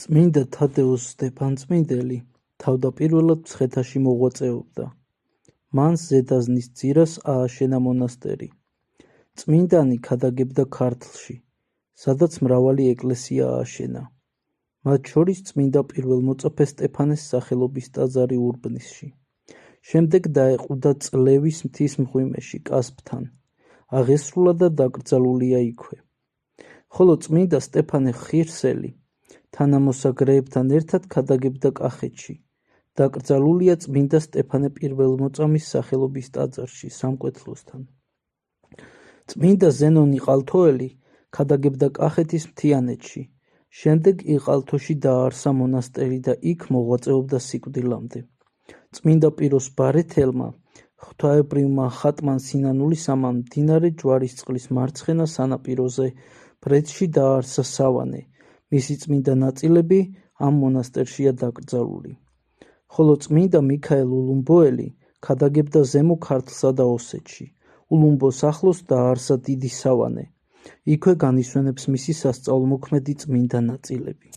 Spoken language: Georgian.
წმინდა თადეუს სტეფანწმინდელი თავდაპირველად მცხეთაში მოღვაწეობდა. მან ზედაზნის ძირას ააშენა მონასტერი. წმინდანი ქადაგებდა ქართლში, სადაც მრავალი ეკლესია ააშენა. მათ შორის წმინდა პირველმოწაფე სტეფანეს სახელობის ტაძარი ურბნისში. შემდეგ დაეყუდა წლევის მთის მღვიმეში, კასპთან. აღესრულა და დაკრძალულია იქვე. ხოლო წმინდა სტეფანე ხირსელი თანამოსაგრეებთან ერთად ქადაგებდა კახეთში. დაკრძალულია წმინდა სტეფანე პირველმოწამის სახელობის ტაძარში, სამკვეთლოსთან. წმინდა ზენონ იყალთოელი ქადაგებდა კახეთის მთიანეთში. შემდეგ იყალთოში დააარსა მონასტერი და იქ მოღვაწეობდა სიკვდილამდე. წმინდა პიროს ბარეთელმა ღვთაებრივმა ხატმა სინანულის ამან მდინარე ჯვარისწყლის მარცხენა სანაპიროზე ბრეთში დააარსა სავანე. მისი წმინდა ნაწილები ამ მონასტერშია დაკრძალული. ხოლო წმინდა მიქაელ ულუმბოელი ქადაგებდა ზემო ქართლსა და ოსეთში. ულუმბოს ახლოს დააარსა დიდი სავანე. იქვე განისვენებს მისი სასწაულმოქმედი წმინდა ნაწილები.